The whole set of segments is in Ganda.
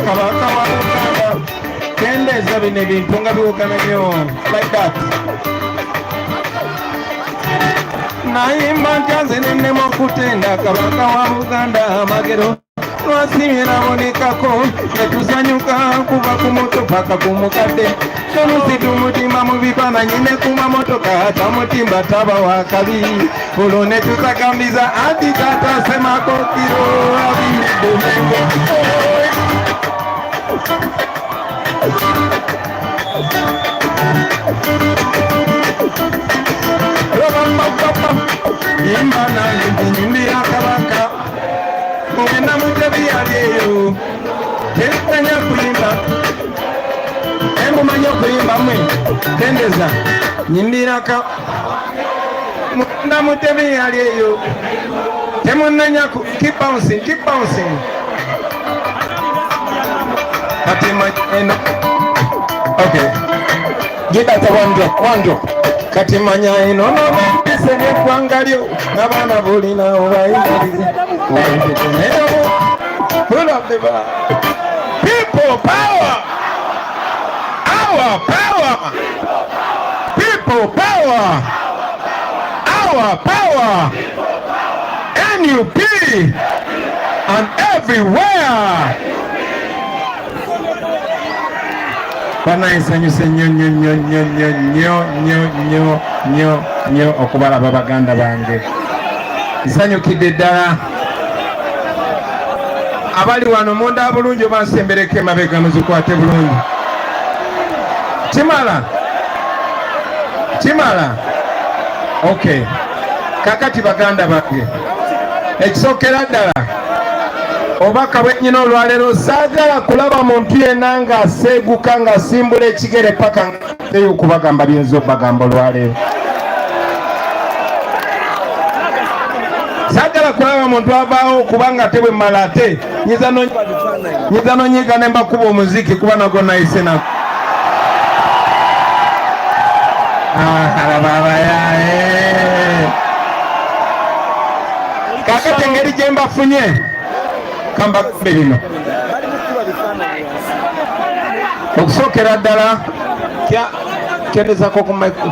kabaka wa Buganda kendeza bino ebintu nga biwugamennyo like that. Nayimba ntya nze nennema okutenda kabaka wa Buganda amagero lwasimye nabonekako netuzanyuka kuva ku moto paka ku mukadde tonusi tumutimba mu bifaananyi ne ku mamotoka tamutimba taba wa kabi olwo ne tusakambiza anti taata semako kiro abimidde yimba nange nyimbi ya kabaka mugenda mutebi yalieyo tentanya kuyimba emumanya okuyimba mwe tendeza nyimbiraka mugenda mutebi yalieyo temunanya keep bouncing kati eno okay gidata one drop kati manya eno nobese neggwanga lyo n'abaana bulina obayigirize full of the bar. People power, our power, people power, our power, NUP and everywhere. Banaisanyuse nyo okubala babaganda bange nsanyukidde ddala abali wano munda bulungi obansembereko emabega muzikwate bulungi kimala okay kakati baganda bange ekisookera ddala obaka bwennyina olwaleero saagala kulaba muntu yenna ng'aseeguka ng'asimbula ekigere paka eyo okubagamba byinza obagamba olwaleero saagala kulaba muntu avaawo kubanga tebwemmala ate nyiza nonyiga ne mbakuba omuziki kuba nago nayise nako kakati engeri gye mbafunye kambagambe bino okusookera ddala kendezako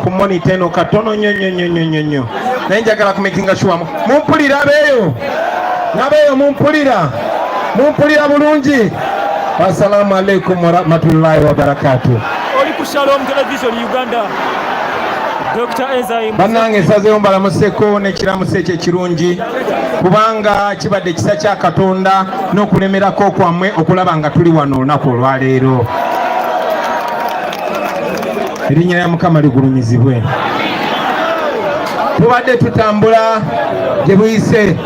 ku monita eno katono nnyo naye njagala kumekinga shuwamu mumpulira nabeeyo mumpulira bulungi. Assalamu alaikum warahmatullahi wabarakatuh. Oli ku Shalom Television Uganda. Dr. Ezai bannange nsazeewo mbalamuseko n'ekiramuso ekyo ekirungi kubanga kibadde kisa kya Katonda n'okulemerako kwammwe okulaba nga tuli wano olunaku olwaleero. Erinnya lya Mukama ligulumizibwe. Tubadde tutambula gye buyise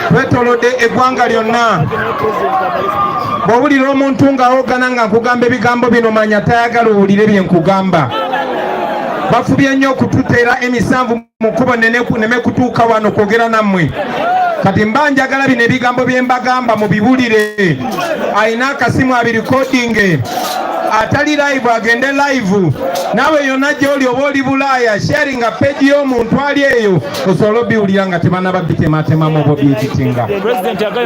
twetolodde eggwanga lyonna. Bw'owulira omuntu ng'awoggana nga nkugamba ebigambo bino manya tayagala owulire bye nkugamba. Bafubye nnyo okututeera emisanvu mu kkubo neme kutuuka wano kwogera nammwe. Kati mba njagala bino ebigambo bye mbagamba mubiwulire. Alina akasimu abirikodinge. Atali live agende live. Nawe yonna gy'oli oba oli Bulaaya sharinga page y'omuntu ali eyo osobola obiwulira nga tebanaba bitematemamu oba byekitinga.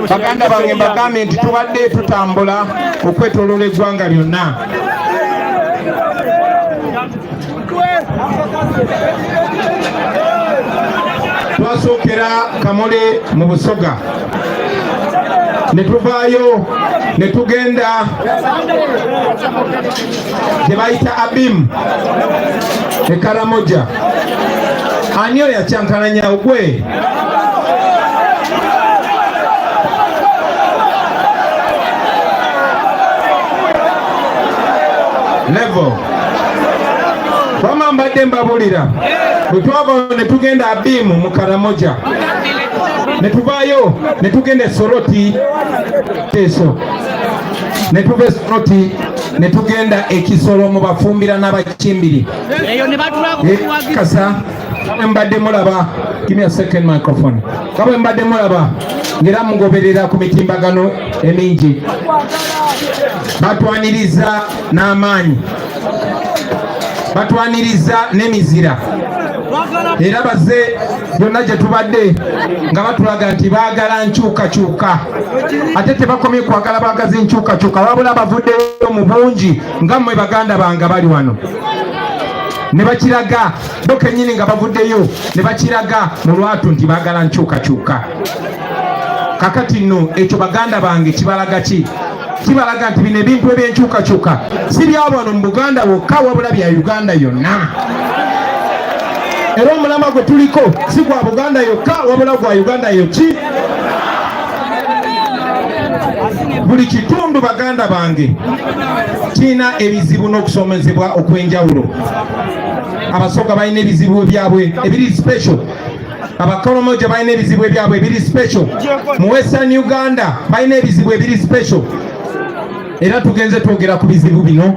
Baganda bange mbagambe nti tubadde tutambula okwetoloola eggwanga lyonna. Twasookera Kamole mu Busoga ne tuvaayo ne tugenda gye bayita Abim e Karamoja. Ani oyo yakyankalanya ogwe? Level kwama mbadde mbabulira bwe twava ne tugenda Abimu mu Karamoja ne tuvaayo ne tugenda e Soroti Teso ne tuva e Soroti ne tugenda e Kisoro mu Bafumbira n'Abakimbiri kasa mbadde mulaba. Give me a second microphone. Kabwe mbadde mulaba ngera mugoberera ku mitimbagano emingi. Batwaniriza n'amaanyi, batwaniriza n'emizira. era bazze byonna gye tubadde nga batulaga nti baagala nkyukakyuka ate tebakomye kwagala baagazi nkyukakyuka wabula bavuddeyo mu bungi nga mmwe baganda bange bali wano ne bakiraga bo kennyini nga bavuddeyo ne bakiraga mu lwatu nti baagala nkyukakyuka. Kakati nno ekyo baganda bange kibalaga ki? Kibalaga nti bino ebintu ebyenkyukakyuka si byabo wano mu Buganda wokka wabula bya Uganda yonna. Era omulama gwe tuliko si gwa Buganda yokka wabula gwa Uganda yoki. Buli kitundu baganda bange kiina ebizibu n'okusomezebwa okw'enjawulo. Abasoga balina ebizibu byabwe ebiri special, abakolomoja balina ebizibu byabwe ebiri special, mu Western Uganda balina ebizibu ebiri special. Era tugenze twogera ku bizibu bino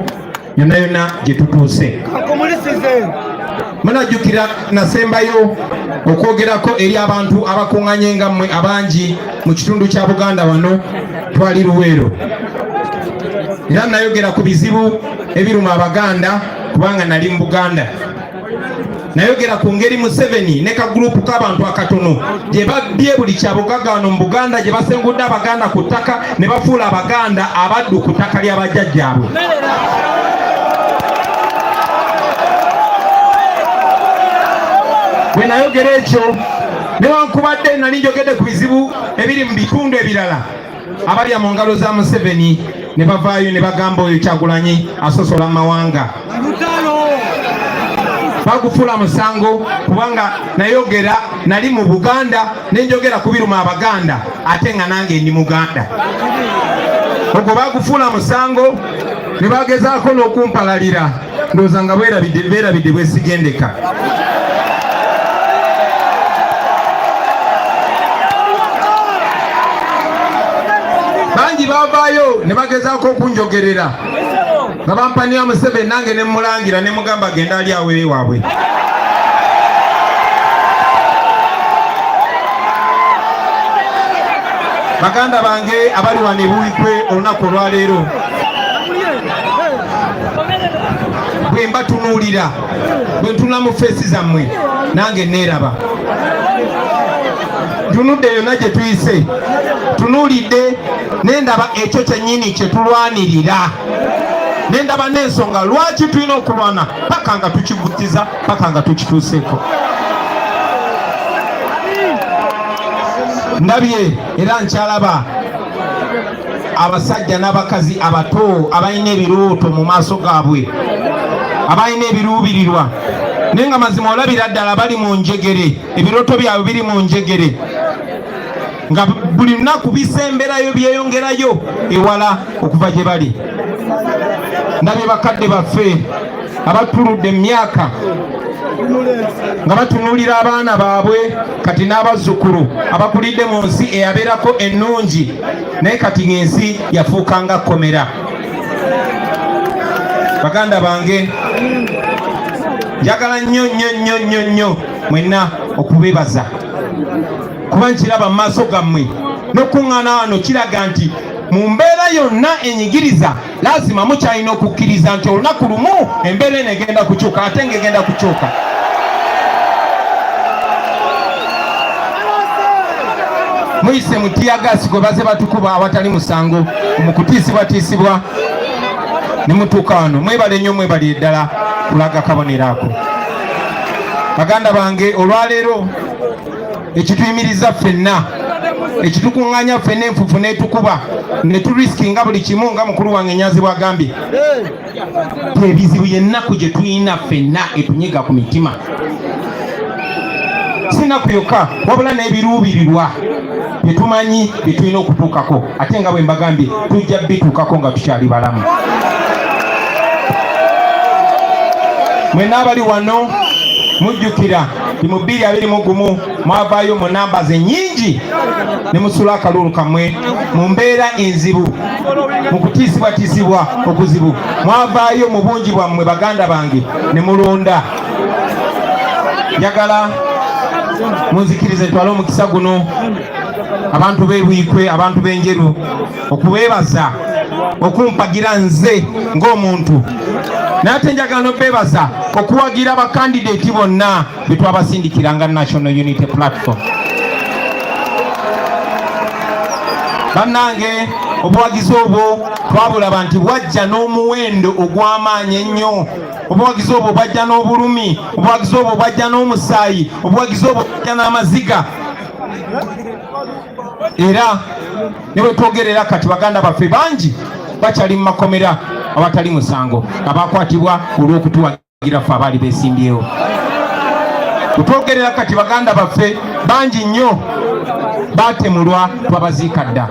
yonna yonna gye tutuuse. Munajjukira nasembayo okwogerako eri abantu abakuŋŋanye nga mmwe abangi mu kitundu kya Buganda wano twali Luweero. Era nayogera ku bizibu ebiruma Abaganda kubanga nali mu Buganda. Nayogera ku ngeri Museveni ne kagurupu k'abantu akatono gye babbye buli kyabugagga wano mu Buganda, gye basengudde Abaganda ku ttaka ne bafuula Abaganda abaddu ku ttaka lya bajjajjaabwe. Bwe nayogera ekyo newankubadde nali njogedde ku bizibu ebiri mu bitundu ebirala, abalya mu ngalo za Museveni ne bavaayo ne bagamba oyo Kyagulanyi asosola amawanga. Bagufuula musango kubanga nayogera nali mu Buganda ne njogera ku biruma Abaganda ate nga nange ndi Muganda. Ogwo bagufuula musango ne bagezaako n'okumpalalira, ndowooza nga beerabidde bwesigendeka. Bangi bavaayo ne bagezaako okunjogerera nga bampanira Museveni, nange ne mulangira ne mugamba genda ali awo waabwe. Baganda bange abali wano e Buikwe olunaku olwaleero, bwe mbatunuulira, bwe ntunula mu feesi zammwe nange neeraba. Tunudde yonna gye tuyise, tunuulidde nendaba ekyo kyennyini kye tulwanirira, nendaba n'ensonga lwaki tulina okulwana paka nga tukivutiza, paka nga tukituuseeko. Ndabye era nkyalaba abasajja n'abakazi abato abalina ebirooto mu maaso gaabwe, abalina ebiruubirirwa, naye nga mazima olabira ddala bali mu njegere, ebirooto byabwe biri mu njegere, nga buli lunaku bisemberayo byeyongerayo ewala okuva gye bali. Ndabye bakadde baffe abatuludde emyaka nga batunuulira abaana baabwe kati n'abazzukulu abakulidde mu nsi eyabeerako ennungi, naye kati ng'ensi yafuuka nga kkomera. Baganda bange, njagala nnyo nnyo nnyo nnyo nnyo mwenna okubeebaza kuba nkiraba mu maaso gammwe n'okuŋŋaana wano kiraga nti mu mbeera yonna enyigiriza lazima mukyalina okukkiriza nti olunaku lumu embeera eno egenda kukyuka, ate ng'egenda kukyuka. Muyise mu tiyagasi gwe baze batukuba awatali musango, mu kutiisibwatiisibwa ne mutuuka wano. Mwebale nnyo, mwebale ddala kulaga kabonero ako. Baganda bange, olwaleero ekituyimiriza ffenna, ekitukuŋŋaanya ffenna enfufu n'etukuba ne turisikinga buli kimu nga mukulu wange Nyanzi bw'agambye, ebizibu y'ennaku gye tulina ffenna etunyiga ku mitima. Si nnaku yokka wabula n'ebiruubirirwa bye tumanyi bye tulina okutuukako, ate nga bwe mbagambye tujja bituukako nga tukyali balamu. Mwenna abali wano mujjukira ndi mu 2021 mwavaayo mu namba ennyingi ne musula akalulu kammwe mu mbeera enzibu, mu kutiisibwatiisibwa okuzibu, mwavaayo mu bungi bwammwe baganda bange ne mulonda. Njagala munzikirize ntwale omukisa guno abantu b'e Buikwe, abantu b'Enjeru, okubeebaza okumpagira nze ng'omuntu nate njagala n'obebaza okuwagira abakandidate bonna be twabasindikiranga National Unity Platform. Bannange obuwagizi obwo twabulaba nti bwajja n'omuwendo ogw'amaanyi ennyo. Obuwagizi obwo bwajja n'obulumi, obuwagizi obwo bwajja n'omusaayi, obuwagizi obwo bwajja n'amaziga. Era ne bwe twogerera kati baganda baffe bangi bakyali mu makomera awatali musango abakwatibwa olw'okutuwagira ffe abaali beesimbyewo. Kutwogerera kati baganda baffe bangi nnyo batemulwa twabaziika dda.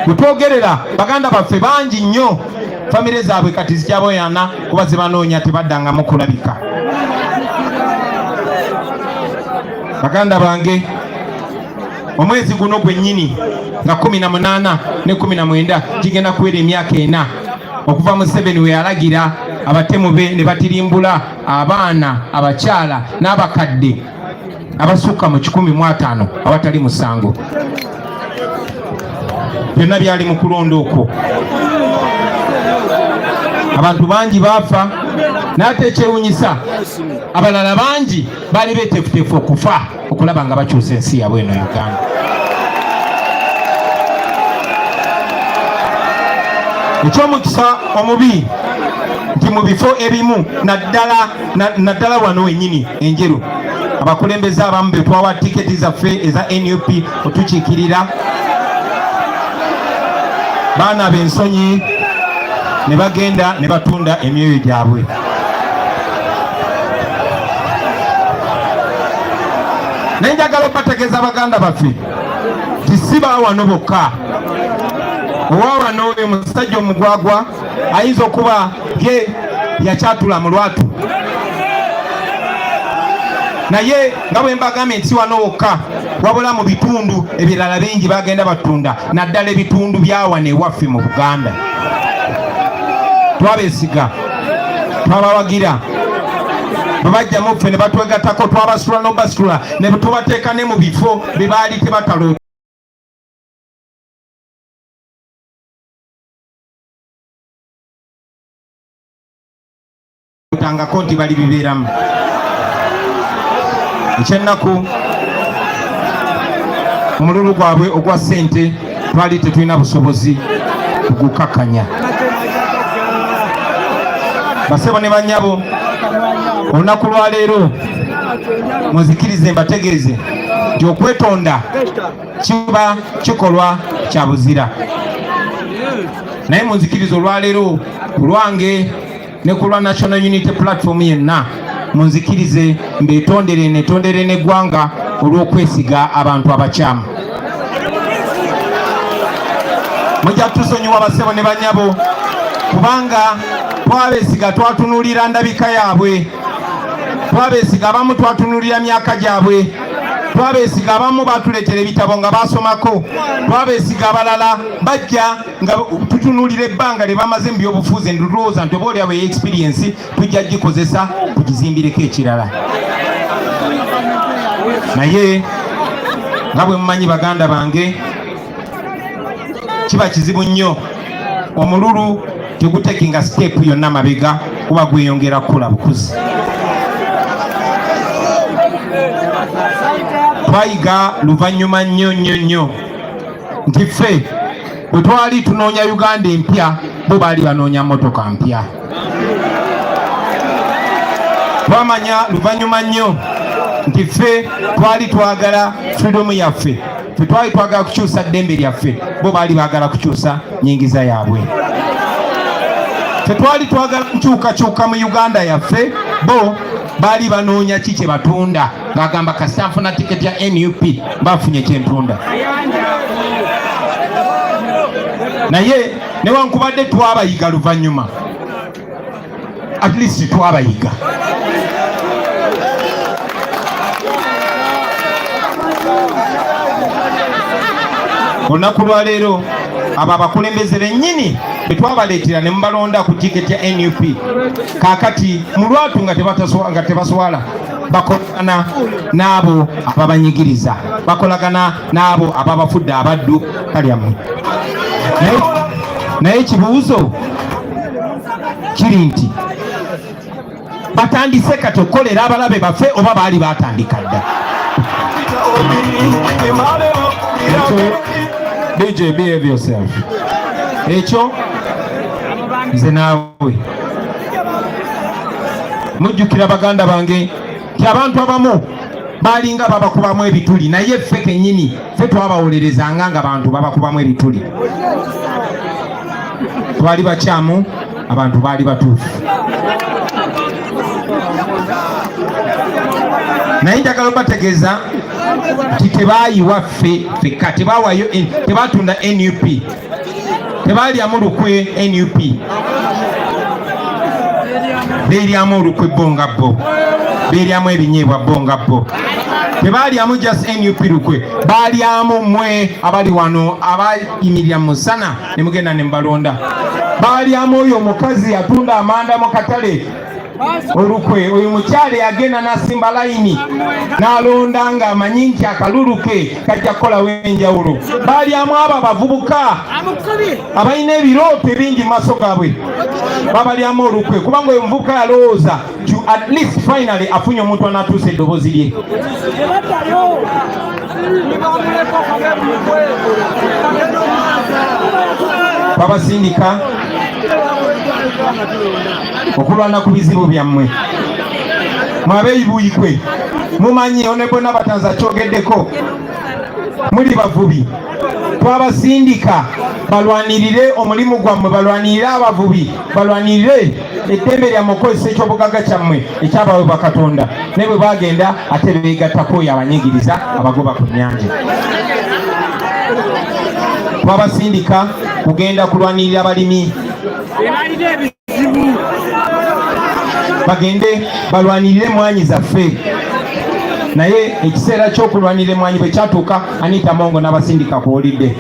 Kutwogerera baganda baffe bangi nnyo famire zaabwe kati zikyaboyana kuba zibanoonya tebaddangamu kulabika. Baganda bange, omwezi guno gwennyini nga 18 ne 19 gigenda kuwera emyaka 4 okuva Museveni we yalagira abatemu be ne batirimbula abaana, abakyala n'abakadde abasukka mu 105 awatali musango. Byonna byali mu kulonda okwo. Abantu bangi baafa, n'ate ekyewunyisa abalala bangi baali beeteefuteefu okufa okulaba nga bakyusa ensi yabwe eno Uganda. Ekyomukisa omubi nti mu bifo ebimu naddala wano wennyini enjeru abakulembeze abamu be twawa tiketi zaffe eza NUP otukiikirira baana b'ensonyi ne bagenda ne batunda emyoyo gyabwe. Naye njagala okubategeeza abaganda baffe nti si baawano bokka. Owaawano oyo musajja omugwagwa ayinza okuba ye yakyatula mu lwatu, naye nga bwe mbagambye nti si wano wokka wabula mu bitundu ebirala bingi bagenda batunda, naddala ebitundu byawane ewaffe mu Buganda. Twabeesiga, twabawagira, babajjamu ffe ne batwegattako, twabasula n'obasula ne tubateeka ne mu bifo bye baali tebatalo tangako nti bali bibeeramu. Ekyennaku omululu gwabwe ogwa ssente twali tetulina busobozi kugukakanya. Basebo ne bannyabo, olunaku lwa leero muzikirize mbategeeze nti okwetonda kiba kikolwa kya buzira. Naye munzikirize olwaleero ku lwange ne ku lwa National Unity Platform yenna, munzikirize mbeetondere netondere n'eggwanga olw'okwesiga abantu abakyamu. Mujja kutusonyiwa basebo ne bannyabo kubanga twabeesiga twatunuulira ndabika yaabwe, twabeesiga abamu twatunuulira myaka gyabwe, twabeesiga abamu batuleetera ebitabo nga basomako, twabeesiga abalala bajja nga tutunuulira ebbanga lye bamaze mu byobufuzi ndulowooza nti oba oliawo experience tujja gikozesa tugizimbireko ekirala. Naye nga bwe mumanyi baganda bange, kiba kizibu nnyo omululu tegutekinga step yonna mabega kuba gweyongera kukula bukuzi. Twayiga luvannyuma nnyo nti ffe bwe twali tunoonya Uganda empya bo baali banoonya mmotoka mpya. Twamanya luvannyuma nnyo nti ffe twali twagala freedom yaffe, ffe twali twagala kukyusa ddembe lyaffe, bo baali baagala kukyusa nyingiza yaabwe. Ffe twali twagala nkyukakyuka mu Uganda yaffe, bo baali banoonya ki kye batunda, ng'agamba kasita nfuna tiketi ya NUP bafunye kyentunda. Naye newankubadde twabayiga luvannyuma, at least twabayiga. Olunaku lwa leero abo abakulembeze bennyini be twabaleetera ne mubalonda ku tiketi ya NUP, kaakati mu lwatu nga tebaswala bakolagana n'abo ababanyigiriza, bakolagana n'abo ababafudde abaddu kalyamu. Naye ekibuuzo kiri nti batandise kati okukolera abalabe baffe oba baali batandika dda. DJ, behave yourself. Ekyo nze naawe mujjukira baganda bange nti abantu abamu balinga babakubamu ebituli naye ffe kennyini ffe twabawolerezanga nga abantu babakubamu ebituli. Twali bakyamu, abantu baali batuufu. Naye njagala obategeeza nti tebaayiwa ffe ffekka, tebaawayo, tebaatunda NUP, tebaalyamu lukwe NUP, beeryamu olukwe bo nga bo, beeryamu ebinyeebwa bo nga bo, tebaalyamu just NUP lukwe, baalyamu mmwe abali wano abayimirira mu musana ne mugenda ne mubalonda, baalyamu oyo omukazi atunda amanda mu katale olukwe, oyo mukyale yagenda nasimba layini n'alonda nga amanyi nti akalulu ke kajja kukolawo enjawulo. Baalyamu abo abavubuka abalina ebirooto ebingi mu maaso gaabwe, babalyamu olukwe kubanga oyo omuvubuka yalowooza to at least finally afunye omuntu anaatuusa eddoboozi lye. Babasindika okulwana ku bizibu byammwe, mwabeeyibuyikwe mumanyi Honorable Nabatanzi kyogeddeko, muli bavubi, twabasindika balwanirire omulimu gwammwe, balwanirire abavubi, balwanirire eddembe lyammwe okukozesa ekyobugagga kyammwe ekyabawe bakatonda, ne bwe bagenda ate beegattako oyo abanyigiriza abagoba ku nnyanja. Twabasindika kugenda kulwanirira abalimi, bagende balwanirire mwanyi zaffe, naye ekiseera ky'okulwanirira mwanyi bwe kyatuuka Anita Mongo n'abasindika kuwulidde.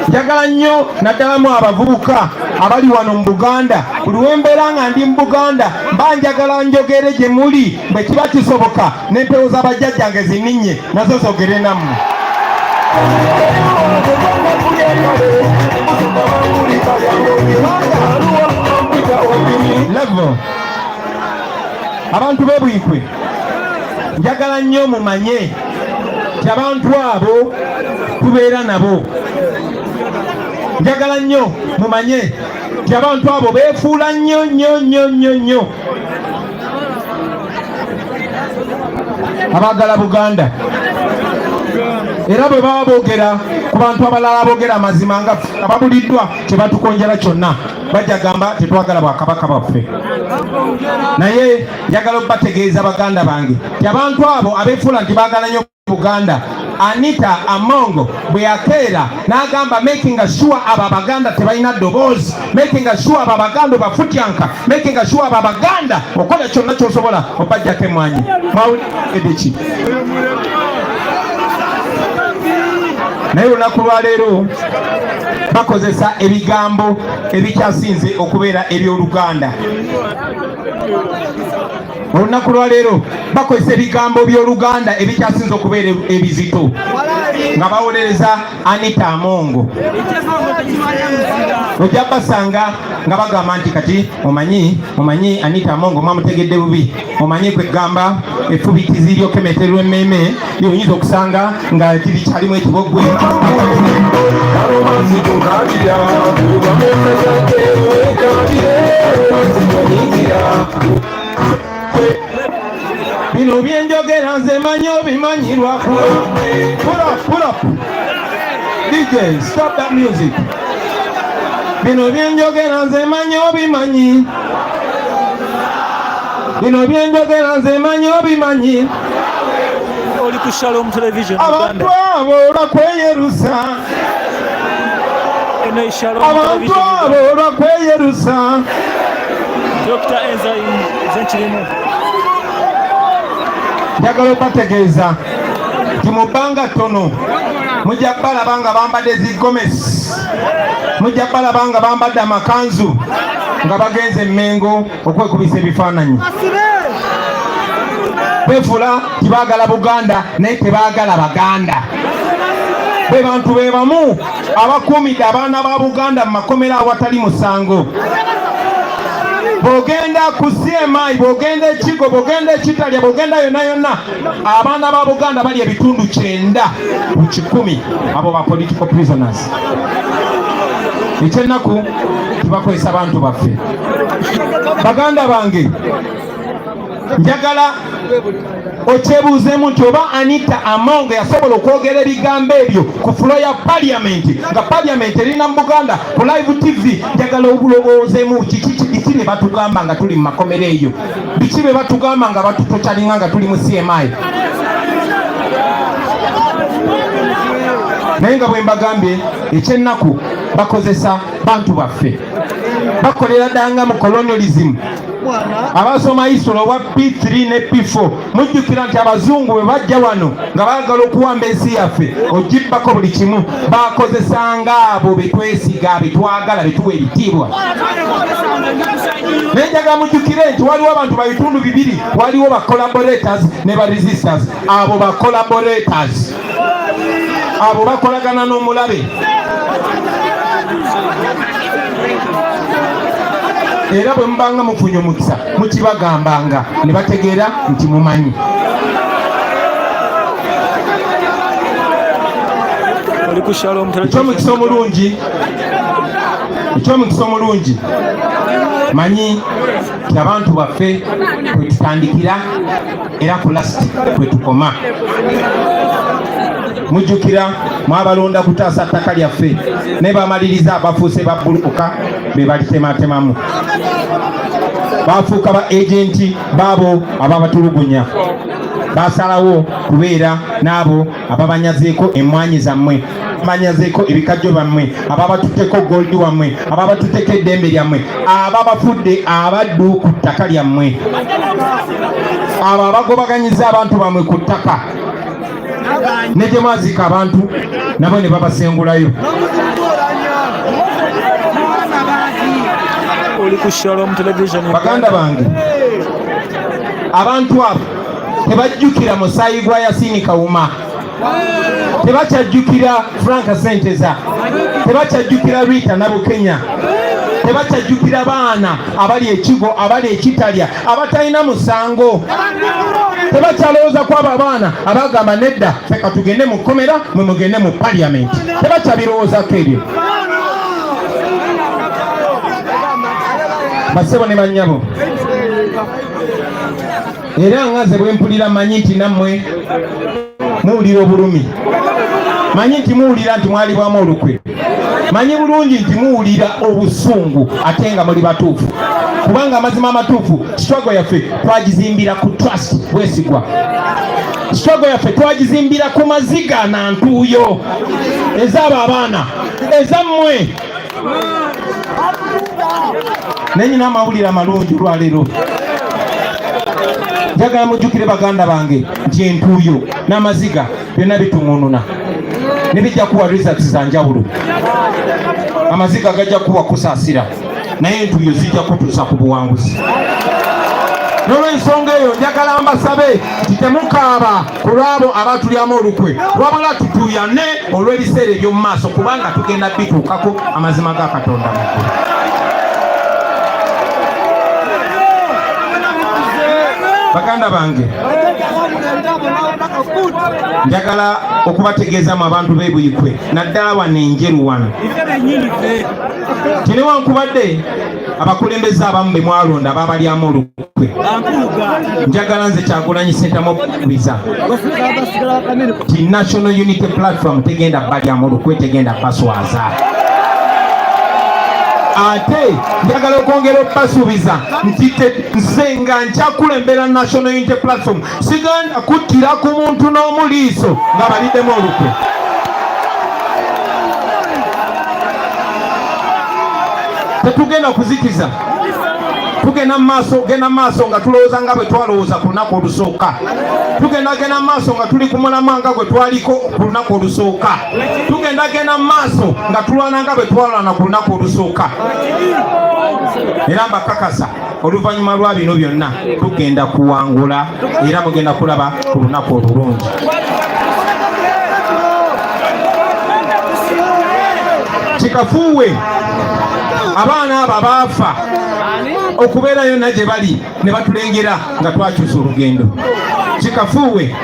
Njagala nnyo naddalamu abavubuka abali wano mu Buganda, buli wembeera nga ndi mu Buganda mba njagala njogere gye muli bwe kiba kisoboka, n'empewo z'abajjajjange zinninye nazo zogere nammwe. Level abantu b'ebuyikwe, njagala nnyo mumanye nti abantu abo tubeera nabo. Njagala nnyo mumanye nti abantu abo beefuula nnyo nnyo nnyo nnyo nnyo abaagala Buganda, era bwe baba boogera ku bantu abalala boogera amazima nga ababuliddwa kyebatukonjera kyonna bajja gamba tetwagala bwakabaka bwaffe. Naye njagala okubategeeza baganda bange nti abantu abo abeefuula nti baagala nnyo Buganda, Anita Amongo bwe yakeera n'agamba making sure abo abaganda tebalina ddoboozi, making sure abo abaganda bafutyanka, making sure abo abaganda okola kyonna ky'osobola obajjako emwanyi. Mwawulidde ki? Naye olunaku lwaleero bakozesa ebigambo ebikyasinze okubeera eby'Oluganda. Olunaku lwaleero bakozesa ebigambo by'Oluganda ebikyasinze okubeera ebizito nga bawolereza Anita Amongo. Ojja basanga nga bagamba nti kati omanyi Anita Amongo mwamutegedde bubi, omanyi kwegamba effubitizi ly'okemeterwa emmeme ly'oyinza okusanga nga kibikyalimu ekibogwe. Bino byenjogera nze manyi obimanyirwa. Pull up. DJ, stop that music. Bino byenjogera nze manyi obimanyi. Bino byenjogera nze manyi obimanyi. Oli ku Shalom Television abantu abo olwakweyerusa, abantu abo olwakweyerusa. Dr. Enzai Zenkirimu, njagala okubategeeza nti mu bbanga ttono mujja balaba nga bambadde zigomesi, mujja balaba nga bambadde amakanzu nga bagenze Mmengo okwekubisa ebifaananyi. Beefuula tibaagala Buganda naye tebaagala Baganda. be bantu be bamu abakuumidde abaana ba Buganda mu makomera awatali musango. Bogenda ku CMI, bogenda ekigo, bogenda ekitalya, bogenda yonna yonna, abaana ba Buganda bali ebitundu 9 ku 10 abo ba political prisoners. Ekyennaku tubakozesa bantu baffe. Baganda bange, njagala okyebuuzeemu nti oba Anita Among yasobola okwogera ebigambo ebyo ku floor ya Parliament, nga Parliament erina mu Buganda ku live TV. Njagala obulowoozeemu kiki ne batugamba nga tuli mu makomero eyo, biki be batugamba nga batutocalinga nga tuli mu CMI. Naye nga bwe mbagambye ekyennaku bakozesa bantu baffe, bakolera ddanga mu colonialism. Abasoma history wa P3 ne P4 mujjukira nti abazungu bwe bajja wano nga baagala okuwamba ensi yaffe ogibbako buli kimu, bakozesanga abo betwesiga, betwagala, betuwa ebitiibwa. Nenjaga mujjukire nti waliwo abantu ba bitundu bibiri, waliwo ba collaborators ne ba resistors. Abo ba collaborators abo bakolagana n'omulabe, era bwe mubanga mufunye omukisa mukibagambanga ne bategeera nti mumanyi. Ekyomukisa omulungi manyi ti abantu baffe kwe tutandikira era ku lasti kwe tukoma. Mujjukira mwabalonda kutaasa ttaka lyaffe ne bamaliriza abafuuse babbulukuka be balitematemamu, bafuuka ba agenti baabo ababatulugunya, basalawo kubeera n'abo ababanyazeeko emmwanyi zammwe, banyazeeko ebikajjo bammwe, ababatutteko goldi wammwe, ababatutteko eddembe lyammwe, ababafudde abaddu ku ttaka lyammwe, abo abagobaganyiza abantu bammwe ku ttaka ne gye mwazika abantu nabo ne babasengulayo. Baganda bange, abantu abo tebajjukira musaayi gwa Yasini Kawuma, tebakyajjukira Frank Senteza, tebakyajjukira Rita Nabukenya, tebakyajjukira baana abali ekigo, abali ekitalya, abatalina musango. Tebakyalowooza kwabo abaana abagamba nedda feka tugende mu kkomera mwe mugende mu Parliament. Tebakyabirowoozako ebyo. Basebo ne bannyabo, era nga nze bwe mpulira manyi nti nammwe muwulira obulumi, manyi nti muwulira nti mwalibwamu olukwe, manyi bulungi nti muwulira obusungu ate nga muli batuufu, kubanga amazima amatuufu struggle yaffe twagizimbira ku trust bwesigwa. Struggle yaffe twagizimbira ku maziga na ntuuyo ez'abo abaana ezammwe. Nenyina amawulire amalungi olwaleero. Njagala mujjukire baganda bange nti entuuyo n'amaziga byonna bitungununa ne bijja kuwa results za njawulo. Amaziga gajja kuwa kusaasira naye entuuyo zijja kutuusa ku buwanguzi. N'olw'ensonga eyo njagala mbasabe nti temukaaba ku lwabo abatulyamu olukwe, wabula tutuuyane olw'ebiseera eby'omu maaso kubanga tugenda bituukako amazima ga Katonda muggulu. Baganda bange, njagala okubategeeza mu abantu b'ebuyikwe naddala wano enjeru wano kine wankubadde abakulembeze abamu be mwalonda ababalyamu olukwe, njagala nze Kyagulanyi Ssentamu okukkiriza ti National Unity Platform tegenda balyamu olukwe, tegenda baswaza. Ate njagala okwongera okubasuubiza nti nze nga nkyakulembera National Unity Platform sigenda kuttira ku muntu n'omuliiso nga baliddemu olukwe. Tetugenda kuzikiza, tugenda mu maaso nga tulowooza nga bwe twalowooza ku lunaku olusooka, tugenda mu maaso nga tuli ku mulamwa nga bwe twaliko ku lunaku olusooka, tugenda mu maaso nga tulwana nga bwe twalwana ku lunaku olusooka. Era mbakakasa oluvannyuma lwa bino byonna tugenda kuwangula era mugenda kulaba ku lunaku olulungi. kikafuuwe abaana abo abaafa okubeerayo na gye bali ne batulengera nga twakyusa olugendo. Kikafuuwe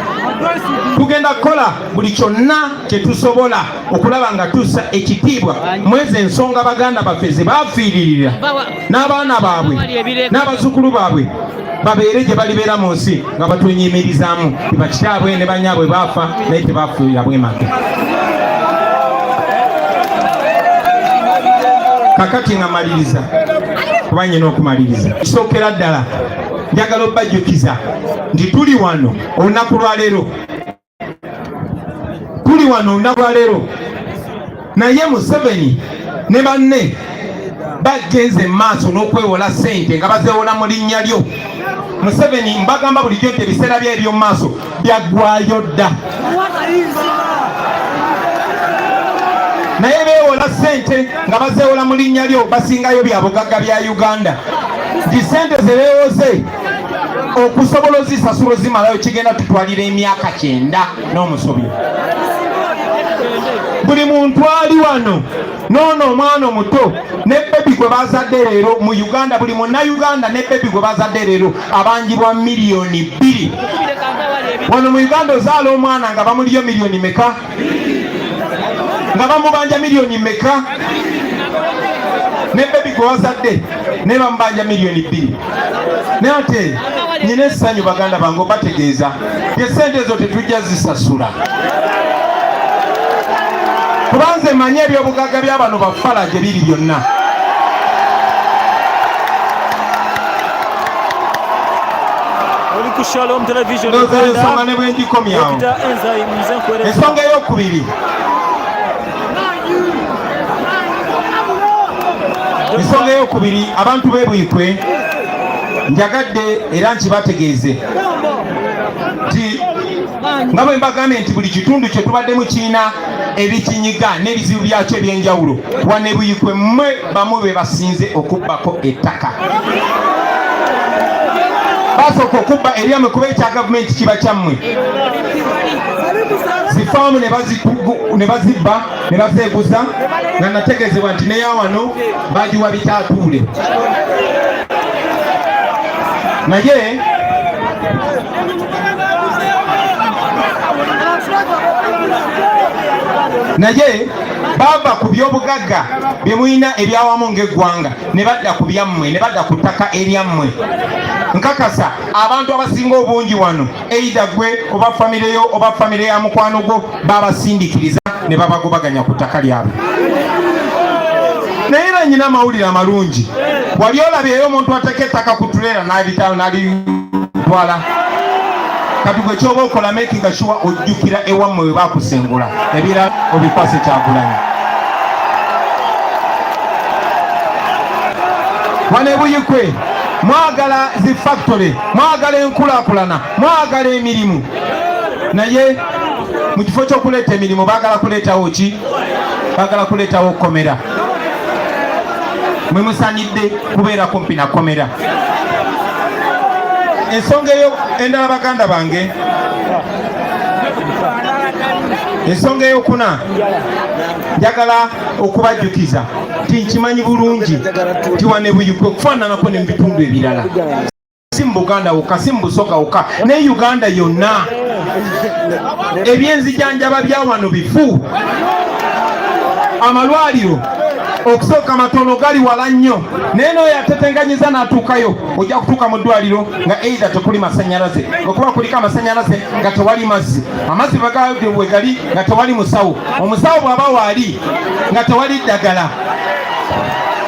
tugenda kukola buli kyonna kye tusobola okulaba nga tussa ekitiibwa mwezi ensonga baganda baffe ze baafiiririra n'abaana baabwe n'abazzukulu baabwe babeere gye balibeera mu nsi nga batwenyimirizaamu bakitaabwe ne banyaabwe baafa naye tebaafuirira bwemage. Kakati nga maliriza kuba nyina okumaliriza. Kisookera ddala njagala obbajjukiza nti tuli wano olunaku lwaleero, tuli wano olunaku lwaleero, naye Museveni ne banne bagenze maaso n'okwewola ssente nga bazeewola mu linnya lyo. Museveni mbagamba bulijjo nti ebiseera bye eby'omu maaso byaggwayo dda, naye beewola ssente nga bazeewola mu linnya lyo basingayo bya bugagga bya Uganda. Nti ssente ze beewoze okusobola ozisasula ozimalayo kigenda tutwalira emyaka 9 n'omusobyo. Buli muntu ali wano noono omwana omuto ne bebi gwe bazadde leero mu Uganda, buli munnayuganda ne bebi gwe bazadde leero abanjibwa miliyoni 2. Wano mu Uganda ozaala omwana nga bamulyo miliyoni meka? Nga bamubanja miliyoni meka? Ne bebi gwe bazadde ne bamubanja miliyoni 2. Naye ate nyina essanyu baganda bange obategeeza ye ssente ezo tetujja zisasula. Kubanze manye ebyobugagga by'abano bafala gye biri byonna. Oli ku Shalom Television ensonga ne bwe ngikomyawo. Ensonga ey'okubiri, ensonga ey'okubiri, abantu b'ebwikwe njagadde era nkibategeeze nti nga bwe mbagambye nti buli kitundu kye tubaddemu kirina ebikinyiga n'ebizibu byakyo ebyenjawulo. Wano e Buyikwe mmwe bamu be basinze okubbako ettaka. Basooka okubba eryammwe kuba ekya gavumenti kiba kyammwe. Zifaamu ne bazibba ne bazeeguza nga nategeezebwa nti neya wano bagiwa bitaatuule. Naye bava ku byobugagga bye mulina ebyawamu ng'eggwanga ne badda ku byammwe, ne badda ku ttaka eryammwe. Nkakasa abantu abasinga obungi wano eida gwe oba famire yo oba famire ya mukwano gwo babasindikiriza ne babagobaganya ku ttaka lyabwe. Naye era nyina amawulire amalungi. Wali olabyeyo omuntu ateka ettaka ku tuleera n'alitwala. Kati gwe kyoba okola making sure ojjukira ewammwe we bakusengula ebira obikwase Kyagulanyi. Wano e Buyikwe mwagala zi factory, mwagala enkulaakulana, mwagala emirimu, naye mu kifo ky'okuleeta emirimu baagala kuleetawo ki? Baagala kuleetawo komera. Mwe musanidde kubeera kumpi na komera. Ensonga eyo endala baganda bange, ensonga ey'okuna njagala okubajjukiza nti nkimanyi bulungi nti wano e Buyikwe kufaananako ne mu bitundu ebirala, si mu Buganda wokka, si mu Busoga wokka, ne Uganda yonna ebyenzijanjaba bya wano bifu. Amalwaliro okusooka matono gali wala nnyo, naye n'oyo atetenganyiza n'atuukayo ojja kutuuka mu ddwaliro nga eida tekuli masanyalaze, okuba kuliko amasanyalaze nga tewali mazzi, amazzi bwe gali nga tewali musawo, omusawo bw'aba waali nga tewali ddagala.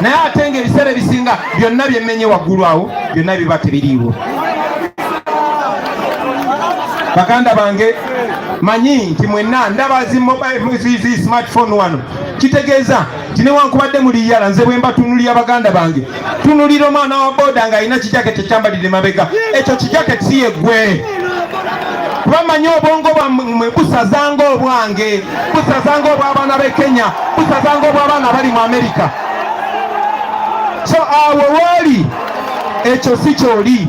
Naye ate ng'ebiseera ebisinga byonna byemmenye waggulu awo byonna biba tebiriiwo. Baganda bange manyi nti mwenna ndaba zi smartphone wano, kitegeeza nti newankubadde muli yala nze bwe mbatunulira baganda bange, tunulira omwana wa boda ng'alina kijaketi ekyambalidde mabega, ekyo kijaketi si yeggwe. Kuba manyi obwongo bwammwe busazanga obwange, busazanga obw'abaana b'e Kenya, busazanga obw'abaana bali mu Amerika. So awo wooli ekyo si kyoli.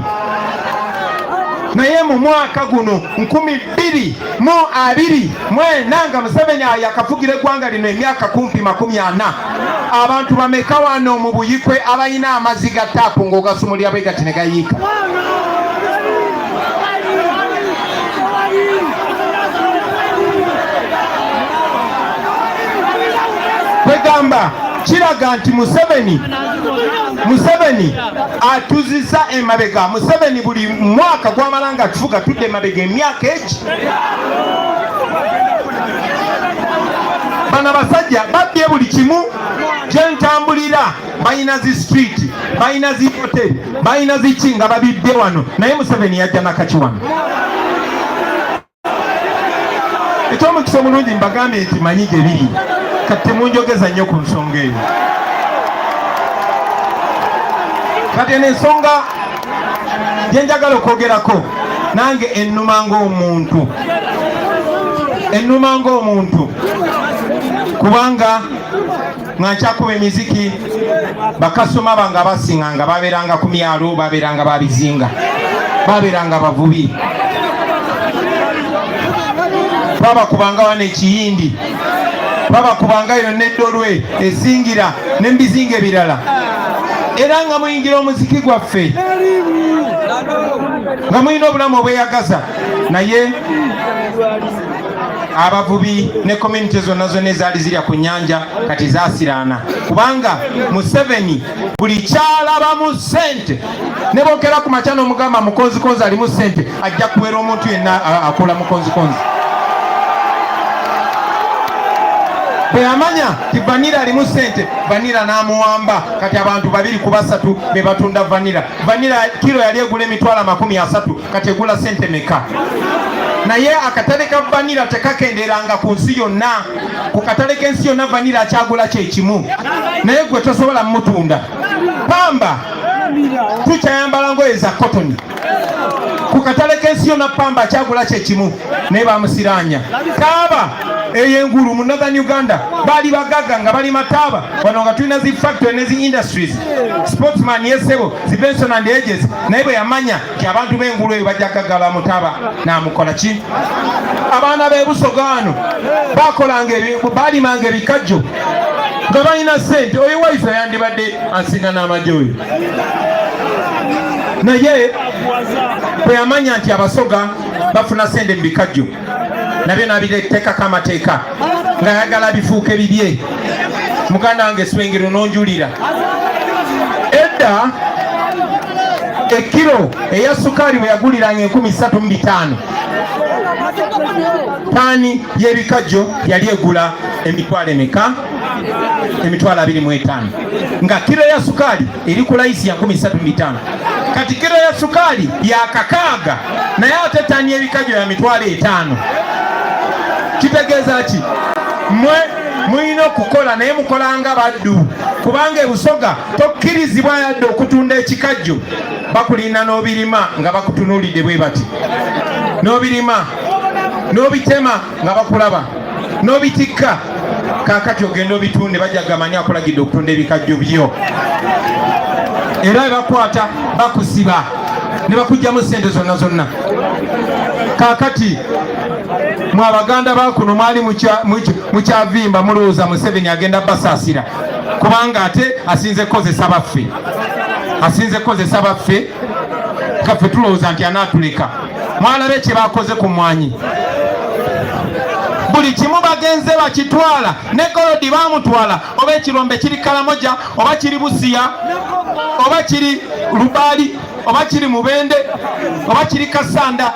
naye mu mwaka guno 2024 nga Museveni yakafugira eggwanga lino emyaka kumpi 40, abantu bameka wano mu Buyikwe abalina amazzi ga taapu ng'ogasumulira bwe gati ne gayiika? Kwegamba kiraga nti Museveni atuzisa emabega. Museveni buli mwaka gwamala nga tufuga tudde emabega emyaka egi. Bano abasajja babbye buli kimu kyentambulira. Balina zi street, balina zi hotel, balina zi kinga babibbe wano, naye Museveni yajja nakaki wano. Ekyomukisa omulungi mbagambye nti manyi gye biri, kati temunjogeza nnyo ku nsonga eyo. Kati n'ensonga gye njagala okwogerako nange ennuma ng'omuntu, kubanga nga nkyakuba emiziki bakasoma bange abasinga nga babeeranga ku myalo, babeeranga babizinga, babeeranga bavubi, babakubanga wano ekiyindi, babakubanga eno n'eddolwe esingira n'ebizinga ebirala, era nga muyingira omuziki gwaffe nga muyina obulamu obweyagaza. Naye abavubi ne community zonna ezaali zirya ku nnyanja kati zaasiraana, kubanga Museveni buli kyalabamu ssente. Ne bookera ku makya n'omugamba mukonzikonzi alimu ssente, ajja kubeera omuntu yenna akola mukonzikonzi. Bwe yamanya ti vanira alimu ssente, vanira n'amuwamba. Kati abantu 2 ku 3 be batunda vanira. Vanira kilo yali egula $30, kati egula ssente meka? Naye akatale ka vanira tekakenderanga ku nsi yonna. Ku katale k'ensi yonna vanira akyagula kyekimu, naye gwe tosobola mutunda. Pamba tukyayambala ngoye za cotton, ku katale k'ensi yonna pamba akyagula kyekimu, naye bamusiranya. Kaaba ey'engulu mu Northern Uganda baali bagaga nga bali mataaba, wano nga tulina zi factory ne zi industries. Sportsman yesebo zi Benson and Hedges, naye bwe yamanya nti abantu b'engulu eyo bajja gagala mutaaba n'amukola ki? Abaana b'e Busoga wano baalimanga ebikajjo nga balina ssente. Oyo waife yandibadde ansinga n'amagye oyo, naye bwe yamanya nti Abasoga bafuna ssente mu bikajjo, nabyo nabiretekako amateeka ng'ayagala bifuuke bibye. Muganda wange Swengero n'onjulira, edda ekiro eya sukaali bwe yaguliranga 35,000, taani y'ebikajjo yali egula $25,000, nga kiro ya sukaali eri ku layisi ya 35,000. Kati kiro ya sukaali ya 600, naye ate taani y'ebikajjo ya $5,000. Kitegeeza ki? Mwe muyina okukola, naye mukolanga baddu, kubanga e Busoga tokkirizibwa yadde okutunda ekikajjo. Bakulina n'obirima nga bakutunuulidde bwe bati, n'obirima n'obitema nga bakulaba, n'obitikka. Kaakati ogenda obitunde, bajja gamanya akulagidde okutunda ebikajjo byo, era bakwata bakusiba ne bakugyamu ssente zonna. Kaakati mwe Abaganda bakuno mwali mukyavimba mulowooza Museveni agenda basaasira, kubanga ate asinze kozesa baffe, kaffe tulowooza nti anaatuleka. Mwalabe kye bakoze ku mwanyi, buli kimu bagenze bakitwala. Ne Golodi bamutwala, oba ekirombe kiri Kalamoja, oba kiri Busia, oba kiri Lubaali, oba kiri Mubende, oba kiri Kasanda.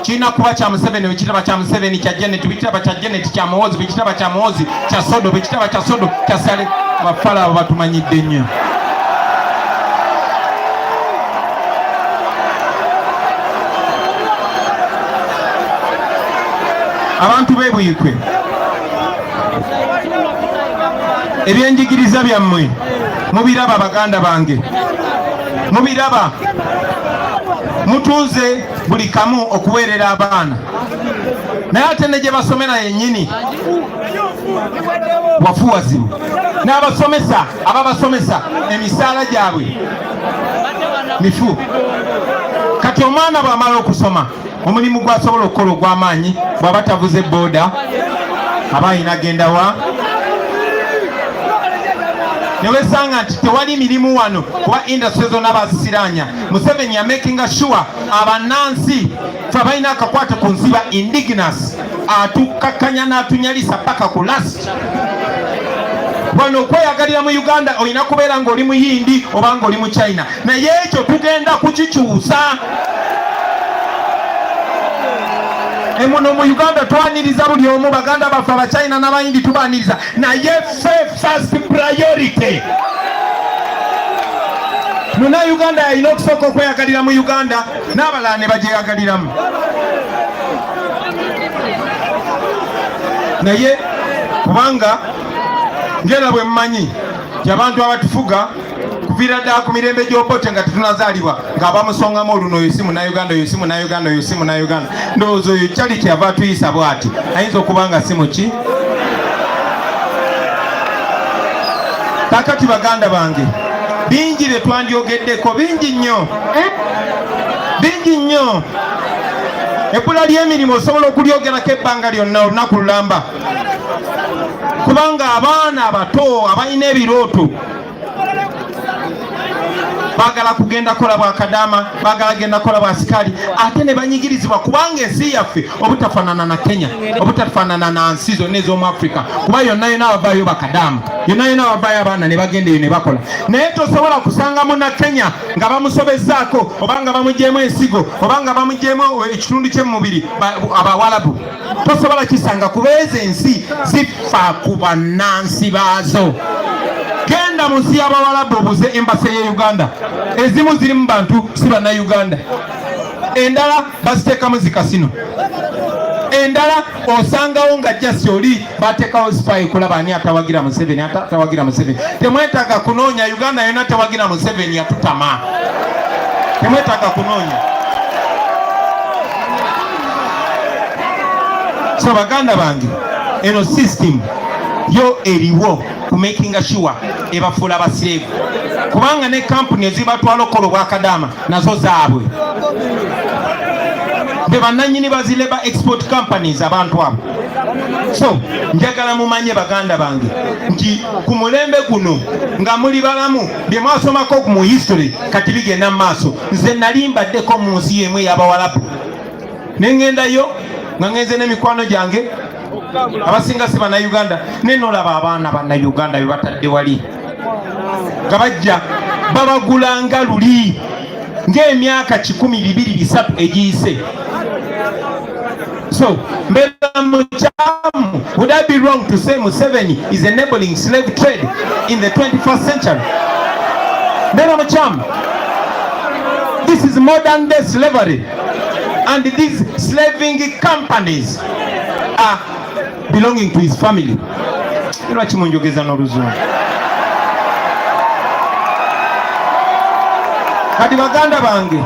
Kirina kuba kya Museveni, bwekitaba kya Museveni kya Janet, bwekitaba kya Janet kya Muhoozi, bwekitaba kya Muhoozi kya Sodo, bwekitaba kya Sodo kya Sale. Abafala abo batumanyidde nnyo. Abantu b'e Buyikwe, ebyenjigiriza byammwe mubiraba, Baganda bange mubiraba. Mutunze buli kamu okuweerera abaana, naye ate ne gye basomera yennyini wafuwazibu. N'abasomesa ababasomesa emisaala gyabwe mifu. kati omwana bw'amala okusoma omulimu gwasobola okukola ogw'amaanyi bw'aba tavuze booda aba ayina genda wa ne wesanga nti tewali mirimu wano kuba industry zonna bazisiranya. Museveni ya making sure abannansi fe balina akakwate ku nsiba indigenous atukakanya n'atunyalisa paka ku last. Wano okweyagalira mu Uganda olina kubeera ng'oli muyindi oba ng'oli mu China, naye ekyo tugenda kukikyusa. Emuno mu Uganda twaniriza buli omu, baganda baffe abachina n'abayindi tubaniriza, naye ffe first priority. Muna Uganda yalina okusooka okweyagalira mu Uganda n'abalala ne bagyeyagaliramu. Naye kubanga ngera bwe mmanyi y'abantu abatufuga kuviira ddala ku mirembe gy'Obote nga tetunazaalibwa ng'abamusongamu oluno oyo si Munnayuganda, oyo si Munnayuganda, oyo si Munnayuganda. Ndowooza oyo kyali kyava atuyisa bw'ati, ayinza okuba nga si muki. Kakati baganda bange, bingi bye twandyogeddeko, bingi nnyo, bingi nnyo. Ebbula ly'emirimu osobola okulyogerako ebbanga lyonna olunaku lulamba, kubanga abaana abato abalina ebirooto bagala kugenda kola bwakadaama, bagala genda kola bwasikali, ate ne banyigirizibwa kubanga ensi yaffe obutafaanana na Kenya, obutafaanana na nsi zonna ez'omu Africa, kuba yonna yonna abavaayo bakadaama, yonna yonna abavaayo abaana ne bagenda eyo ne bakola. Naye tosobola kusanga munna Kenya nga bamusobezzaako oba nga bamuggyeemu ensigo oba nga bamuggyeemu ekitundu ky'emubiri Abawalabu. Tosobola kisanga kuba ezo ensi zifa ku bannansi baazo. Genda mu nsi y'Abawalabu obuze embase ye Uganda, ezimu zirimu bantu si Bannayuganda, endala baziteekamu zikasino, endala osangawo nga jasi oli bateekawo spy kulaba ani atawagira Museveni, atawagira Museveni. Temwetaaga kunoonya, Uganda yonna tewagira Museveni yatutama, temwetaaga kunoonya. So baganda bange, eno system yo eriwo ku making sure ebafuula abasireevu, kubanga ne kampuni ezibatwala okukola obwakadaama nazo zaabwe, be bannannyini bazileba export companies abantu abo. So njagala mumanye baganda bange nti ku mulembe guno nga muli balamu bye mwasomako mu history kati bigenda mu maaso. Nze nali mbaddeko mu nsi y'emu ey'Abawalabu ne ngendayo nga ngenze n'emikwano gyange abasinga si Bannayuganda, ne nolaba abaana Bannayuganda be batadde wali nga bajja babagulanga luli ng'emyaka 1, 2, 3 egiyise. So mbeera mukyamu, would I be wrong to say Museveni is enabling slave trade in the 21st century? Mbeera mukyamu. This is modern day slavery, and these slaving companies are belonging to his family. Lwaki munjogeza n'oluzungu? Kati baganda bange,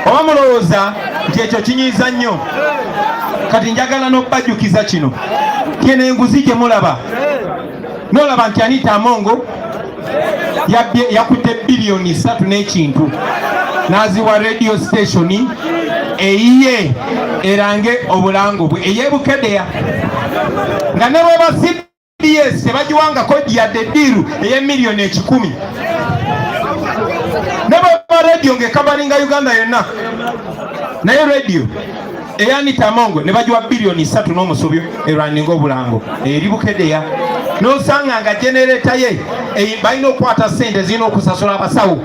oba mulowooza nti ekyo kinyiiza nnyo, kati njagala n'okubajjukiza kino. Keno enguzi gye mulaba, n'olaba nti Anita Amongo yakutte biliyoni 3 n'ekintu n'aziwa radio station eyiye erange obulango bwe ey'Ebukedeya, nga ne bweba CBS tebagiwangako yadde ddiiru ey'emiliyoni 10, ne bweba radio ng'ekabalinga Uganda yonna, naye radio eya Anita Amongo ne bagiwa biliyoni 3 n'omusobyo erwaninga obulango eri Bukedeya. N'osanga nga genereta ye balina okukwata ssente zirina okusasula abasawo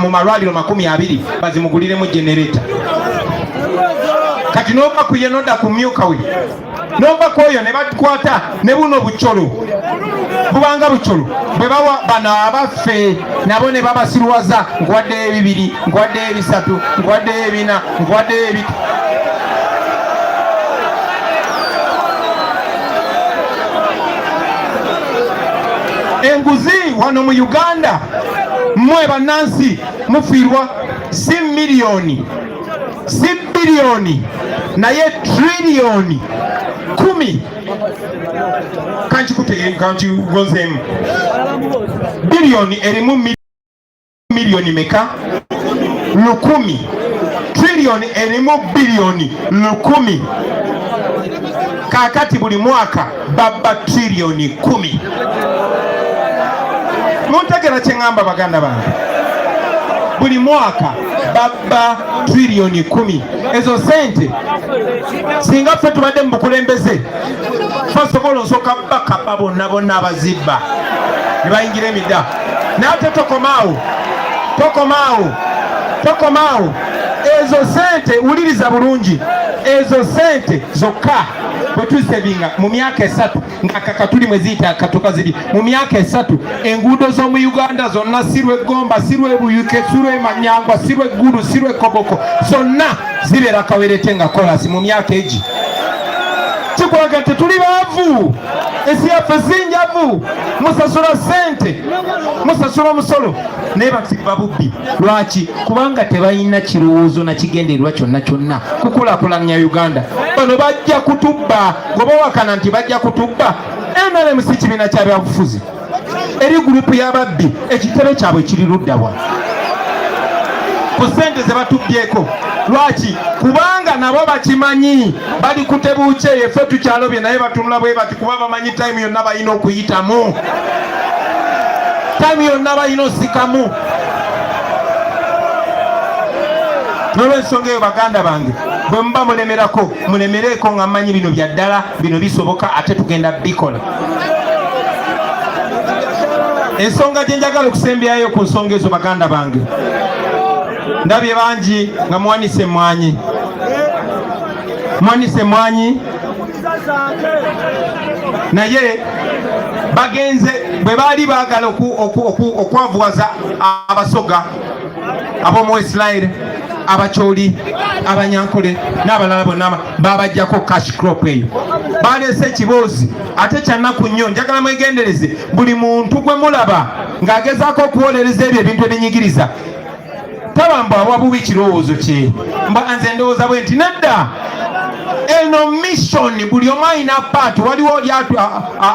mu malwaliro 20 bazimuguliremu genereta. Kati n'ova ku ye n'odda ku myuka we, n'ova ku oyo ne bakwata ne buno bucolo bubanga bucolo bwe bawa bano abaffe nabo ne babasiruwaza nkwaddeyo 2, nkwaddeyo 3, nkwaddeyo 4, nkwaddeyo 5. Enguzi wano mu Uganda mmwe bannansi mufiirwa si miliyoni, si biliyoni, naye triliyoni 10. Kankigonzeemu biliyoni erimu miliyoni meka? 1,000 trillioni erimu bilioni 1,000 kakati buli mwaka baba trillioni 10. Muntegera kye ngamba baganda bange, buli mwaka baba trillioni 10. Ezo sente singa ffe tubadde mu bukulembeze, first of all nsooka bakapa bonna abazibba ne bayingira emidda, naate tokomaawo ezo sente. Wuliriza bulungi, ezo sente zokka bwe tuzisevinga mu myaka 3 nga kakatuli mwe ziyita katuka ziri mu myaka 3, enguudo z'omu Uganda zonna, Sirwe Gomba, Sirwe Buyuke, Sirwe Manyangwa, Sirwe Gulu, Sirwe Koboko, zonna zibeera kawerete nga kolasi mu myaka egi. Kikulaga nti tuli baavu, ensi yaffe sinjavu, musasula sente, musasula musolo naye basiba bubbi. Lwaki? Kubanga tebalina kirowoozo na kigendererwa kyonna kukulaakulanya Uganda. Bano bajja kutubba, ngoba wakana nti bajja kutubba. NRM si kibiina kya byabufuzi, eri gurupu y'ababbi, ekitebe kyabwe kiri luddawa ku sente ze batubbyeko. Lwaki? Kubanga nabo bakimanyi, bali kutebuuke effe tukyalobye naye batunula bwe bati, kuba bamanyi time yonna balina okuyitamu, time yonna balina osikamu. Nolwensonga eyo baganda bange, bwe muba mulemerako mulemereko nga mmanyi bino bya ddala, bino bisoboka ate tugenda bikola. Ensonga gye njagala okusembyayo ku nsonga ezo baganda bange, ndabye bangi nga mwanise emwanyi naye bagenze bwe baali baagala okwavuwaza abasoga ab'omu Westline, abakyoli, abanyankole n'abalala bonna babajjako cash crop eyo. Baleese ekiboozi ate kyannaku nnyo, njagala mwegendereze. Buli muntu gwe mulaba ng'agezaako okuwolereza ebyo ebintu ebinyigiriza, tabamba wabubi kirowoozo kye, nze ndowooza bwe nti nedda, eno mission buli omu alina paati. Waliwo oli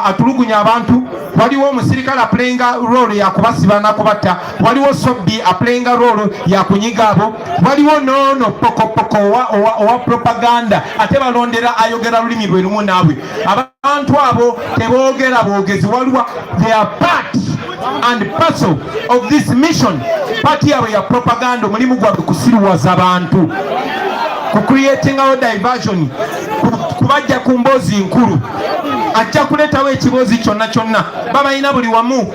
atulugunya abantu, waliwo omusirikale aplayinga role yakubasiba nakubatta, waliwo sobbi aplayinga role yakunyiga abo, waliwo noono pokopoko owa propaganda ate balondera ayogera lulimi lwe lumu naabwe. Abantu abo teboogera bwogezi, waliwo they are part and parcel of this mission. Party yaabwe ya propaganda, omulimu gwabwe kusiruwaza abantu, kucreatingawo diversion, kubajja ku mboozi nkulu, ajja kuleetawo ekiboozi kyonna. Babayina buli wamu,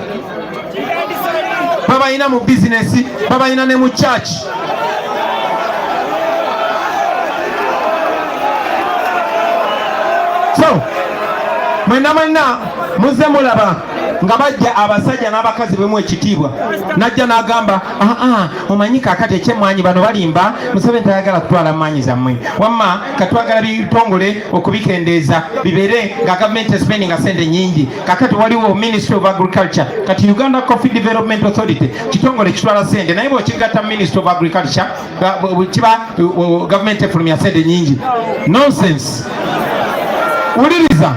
babayina mu bizinesi, babayina ne mu church. So mwena muze mulaba nga bajja abasajja n'abakazi bemu ekitiibwa, najja n'agamba omanyi kaakati ekyemmwanyi bano balimba, Museveni tayagala kutwala mmanyi zammwe, wamma katwagala bitongole okubikendeeza bibeere nga gavumenti espendinga sente nyingi. Kaakati waliwo Ministry of Agriculture, kati Uganda Coffee Development Authority kitongole kitwala sente, naye bw'okigatta Ministry of Agriculture kiba gavumenti efulumya sente nyingi. Nonsense. Uliriza,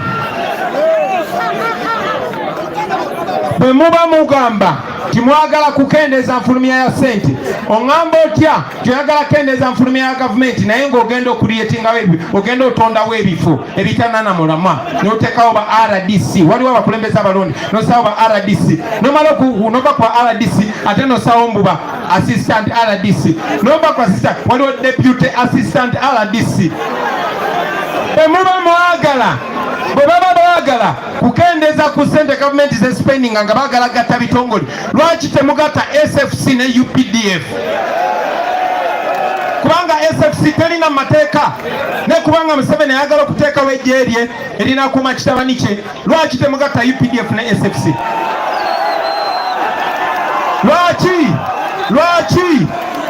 bwe muba mugamba timwagala kukendeeza nfulumya ya sente, oŋŋamba otya tyoyagala kendeeza nfulumya ya gavumenti, naye ng'ogenda okuliyetingawo ogenda otondawo ebifo ebitanana mulamwa, n'oteekawo ba RDC. Waliwo abakulembeze abalonde, n'osawo ba RDC, nomala nova kwa RDC ate nosawo mbuba assistant RDC, nova kwa assistant, waliwo deputy assistant RDC. Bwe muba mwagala, bwe baba baagala kukendeeza ku ssente gavumenti ze spending nga baagala gatta bitongole, lwaki temugatta SFC ne UPDF? Kubanga SFC terina mateeka, ne kubanga Museveni ayagala okuteekawo eggye lye erinakuuma kitabani kye, lwaki temugatta UPDF ne SFC?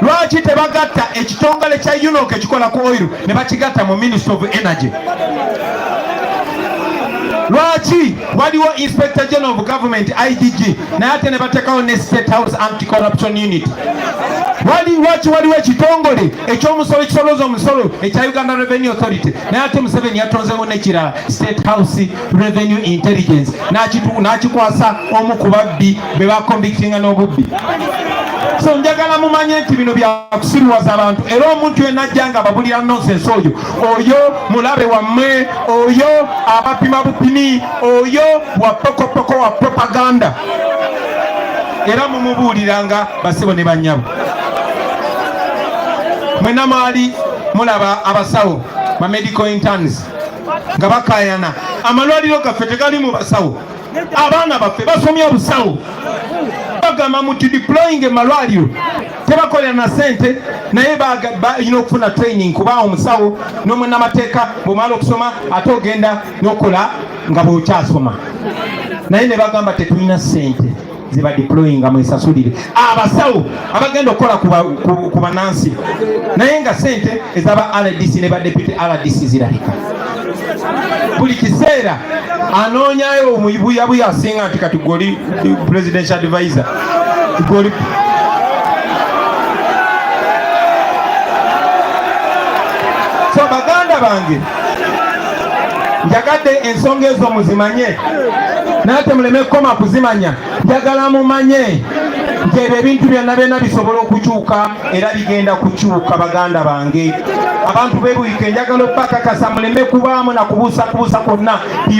Lwaki tebagatta ekitongole kya UNOC ekikola ku oil ne bakigatta mu Ministry of Energy? Lwaki waliwo Inspector General of Government IGG naye ate ne bateekawo ne State House Anti-Corruption Unit? Lwaki waliwo ekitongole ekyomusolo ekisolooza omusolo ekya Uganda Revenue Authority naye ate Museveni yatonzewo n'ekirala State House Revenue Intelligence n'akikwasa omu ku babbi be bakonvictinga n'obubbi? So njagala mumanye nti bino bya kusiruwaza abantu era omuntu yenna ajjanga babulira nonsense oyo mulabe wammwe oyo abapima bupimi oyo wa pokopoko wa propaganda era mumubuuliranga basebo ne bannyabo. Mwena maali mulaba abasawo ba medical interns nga bakayana amalwaliro gaffe tegalimu basawo, abaana baffe basomya obusawo bagamba muti deploying emalwaliro tebakolera na sente naye balina okufuna training kuba omusawo n'omunnamateeka bw'omala okusoma ate ogenda n'okola nga bw'okyasoma naye ne bagamba tetulina sente ziba deploying mwesasulire abasawo abagenda okukola ku banansi naye nga sente ezaba RDC ne ba deputy RDC zirabika. Buli kiseera anoonyayo omubuyabuya asinga nti kati goli presidential advisor goli so baganda bange njagadde ensonga ezo muzimanye nate muleme koma kuzimanya njagala mumanye nti ebyo ebintu byonna bisobola okukyuka era bigenda kukyuka baganda bange. Abantu bebuike njagala okubakakasa muleme kubaamu na kubuusa kwonna.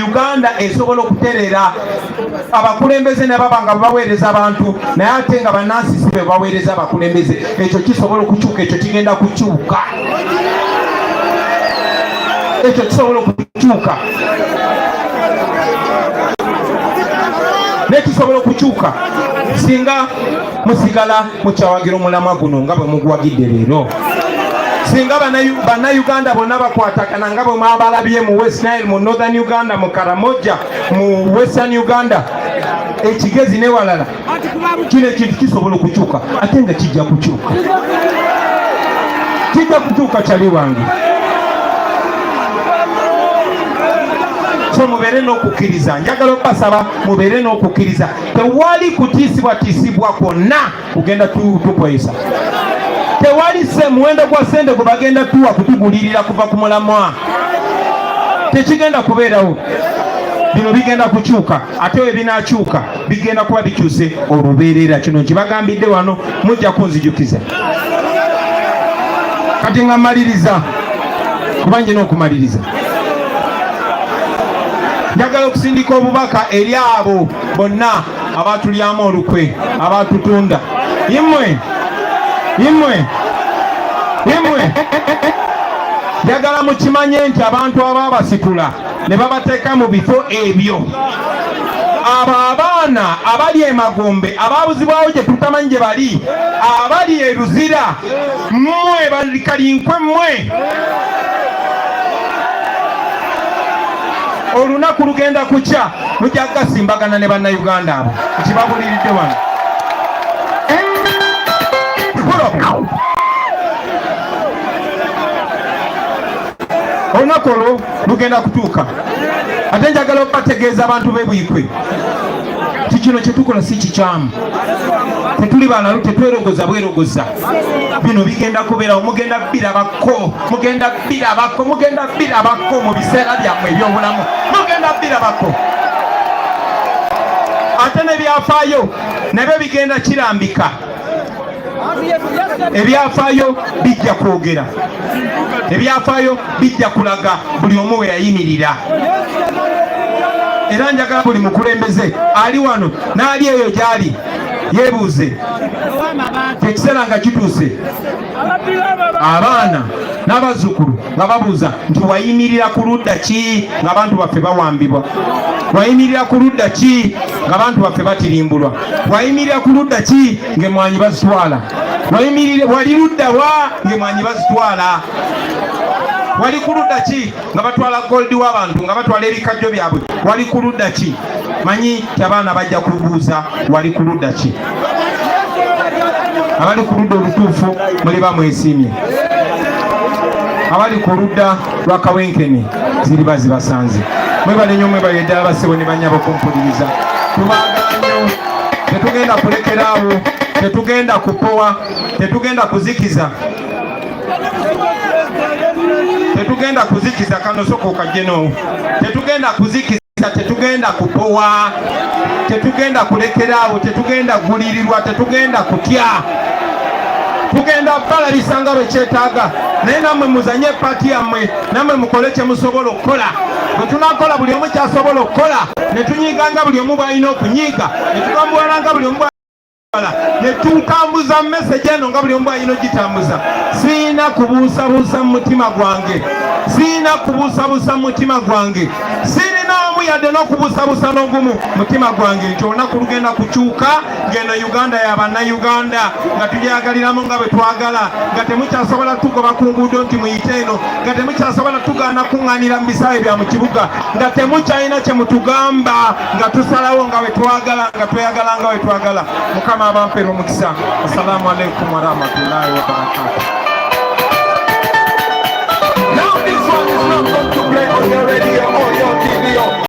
Uganda esobola okuterera abakulembeze ne baba nga baweereza abantu naye ate nga bannansi si be baweereza abakulembeze. Ekyo kisobola okukyuka, ekyo kigenda kukyuka, ekyo kisobola okukyuka nekisobola okukyuka singa musigala mukyawagira omulamwa guno nga bwe mugwagidde leero. Singa bannayuganda bonna bakwatagana nga bwe mwabalabye mu West Nile, mu Northern Uganda, mu Karamoja, mu Western Uganda, ekigezi ne walala, kino ekintu kisobola okukyuka ate nga kijja kukyuka, kijja kukyuka kyali wange. So mubeere n'okukkiriza, njagala okubasaba mubeere n'okukkiriza. Tewali kutiisibwa kwonna kugenda tukwesa. Tewali muwendo gwa sente gwe bagenda tuwa kutugulirira kuva ku mulamwa, tekigenda kubeerawo. Bino bigenda kukyuka, ate we binaakyuka bigenda kuba bikyuse olubeerera. Kino nkibagambidde wano, mujja kunzijukiza. Kati nga mmaliriza, kuba nje n'okumaliriza, njagala okusindika obubaka eri abo bonna abatulyamu olukwe, abatutunda. Yimwe njagala mukimanye nti abantu ababasitula ne babateeka mu bifo ebyo, abo abaana abali emagombe ababuzibwawo gye tutamanyi gye bali, abali eruzira, mmwe balikalinkwe, mmwe olunaku lugenda kukya mujja kugasimbagana ne bannayuganda abo. Kibabuliridde wano. Olunaku olwo lugenda kutuuka. Ate njagala okubategeeza abantu b'ebwikwe ti kino kyetukola si kikyamu. Tetuli balalu, tetwerogoza bwerogoza. Bino bigenda kubeerawo, mugenda birabako mu biseera byammwe ebyobulamu, mugenda birabako. Ate n'ebyafaayo nabyo bigenda kirambika. Ebyafaayo bijja kwogera, ebyafaayo bijja kulaga buli omu we yayimirira. Era njagala buli mukulembeze ali wano n'ali eyo gy'ali yeebuuze, ekiseera nga kituuse, abaana n'abazzukulu nga babuuza nti wayimirira ku ludda ki ng'abantu baffe bawambibwa? Wayimirira ku ludda ki ng'abantu baffe batirimbulwa? Wayimirira ku ludda ki ng'emwanyi bazitwala? Wali ludda wa ng'emwanyi bazitwala? Wali ku ludda ki nga batwala goldi w'abantu, nga batwala ebikajjo byabwe? Wali ku ludda ki? Manyi ti abaana bajja kubuuza wali ku ludda ki. Abali ku ludda olutuufu muli bamwesimye, abali ku ludda lwa kawenkene ziriba zibasanze. Mwebale nnyo, mwebale ddala basebo ne bannyabo kumpuliriza. Tubaagala nnyo, tetugenda kulekeraawo, tetugenda kupowa, tetugenda kuzikiza, tetugenda kuzikiza. Kano soko okajjeno, tetugenda kuzikiza, tetugenda kupowa, tetugenda kulekera awo, tetugenda gulirirwa, tetugenda kutya, tugenda balabisa nga bwe kyetaaga. Naye nammwe muzanye paati yammwe, nammwe mukole kye musobola okukola. Bwe tunakola buli omu kyasobola okukola, ne tunyiiga nga buli omu bw'alina okunyiiga, ne tugambuwala nga buli omu ne tutambuza message eno nga buli omu alina ogitambuza. Siina kubuusabuusa mu mutima gwange, siina kubuusabuusa mu mutima gwange, sirina omu yadde n'okubuusabuusa n'ogumu mutima gwange nti olunaku lugenda kukyuka ng'eno Uganda ya bannayuganda, nga tugyagaliramu nga bwe twagala, nga temukyasobola tugoba ku nguudo nti muyite eno, nga temukyasobola tugaana kuŋŋaanira mu bisaawe bya mu kibuga, nga temukyalina kye mutugamba, nga tusalawo nga bwe twagala, nga tweyagala nga bwe twagala. Mukama abampera omukisa. Assalamu alaikum warahmatullahi wabarakatuh. Now this one is not going to play on your radio or your TV.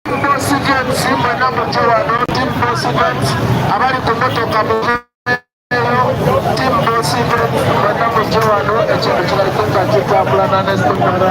President Mwenda Mujiwano, Team President abali ku motoka Team President Mwenda Mujiwano, ekintu kirabika nga kitambula na nesitokala.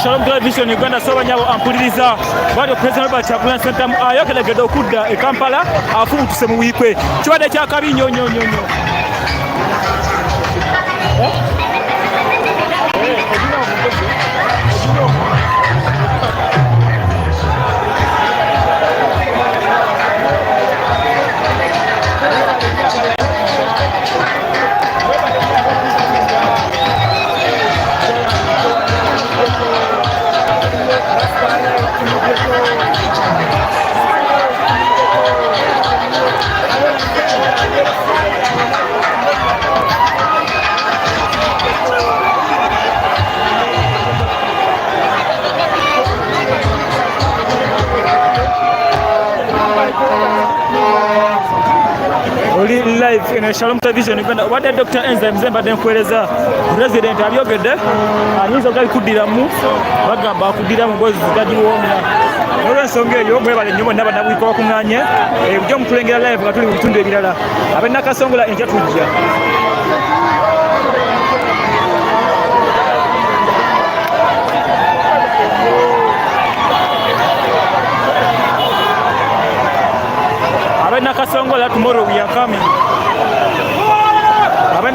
Shalom Television Uganda so banyabo ampuliriza bali President Robert Kyagulanyi Ssentamu ayokeregedde okudda e Kampala afuutuse mu wiikwe kibadde kyakabi nnyo. Live in Shalom Television Uganda wadde Dr. Enza Mzemba denkueleza President abyogedde ayinza ogali kuddiramu bagamba akuddiramu bozi gagiwoomya olw'ensonga eyo mwebale nnyo bonna bannabwiko bakuŋŋaanye ebujja mutulengera live nga tuli mu bitundu ebirala ab'Nakasongola enkya tujja Nakasongola tomorrow we are coming.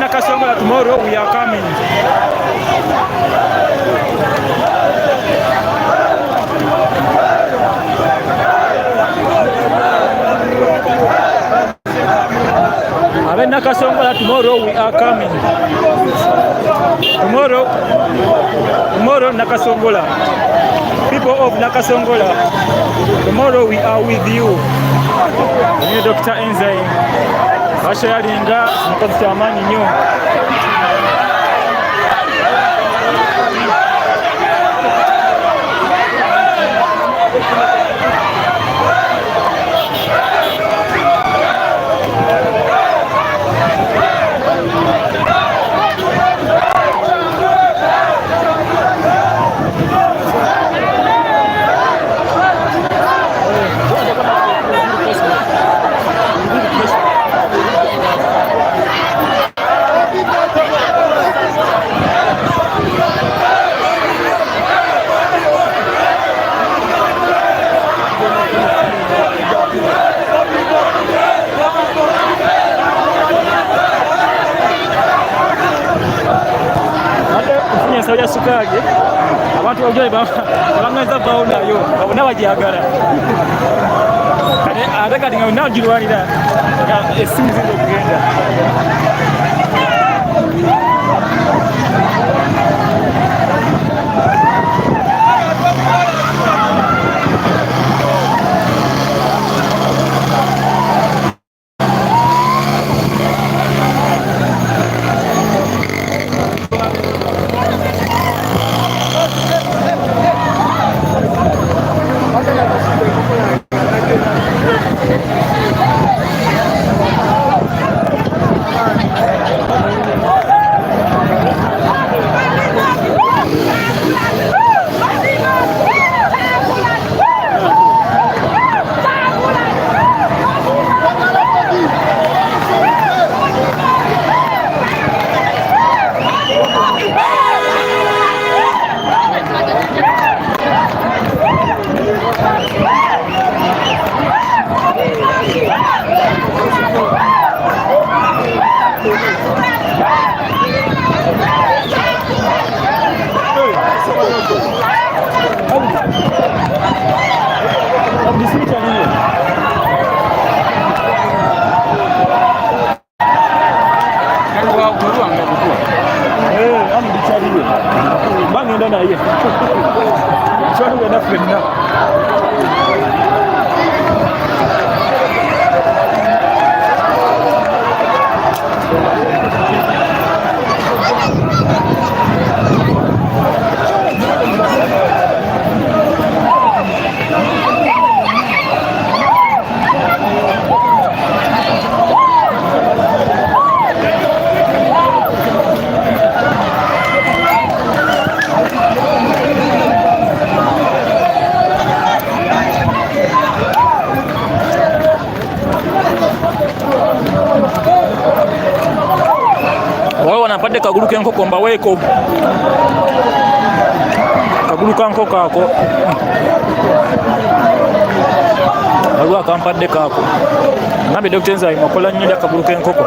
Nakasongola tomorrow we are coming. Nakasongola tomorrow we are coming. Tomorrow Nakasongola. People of Nakasongola. Tomorrow we are with you. Ni Dr. Enza basharinga mukozi kyamaanyi nnyo sukage abantu bagye Abangaiza baonayo babona bajagala ate kati nga bonna ogirwanira essimu zino okugenda Wanapande kagulu kenkoko mbaweko kagulu kankoko ako waliwo akampadde kaako ngambe Dr. Nzai mwakola nnyo kagulu kenkoko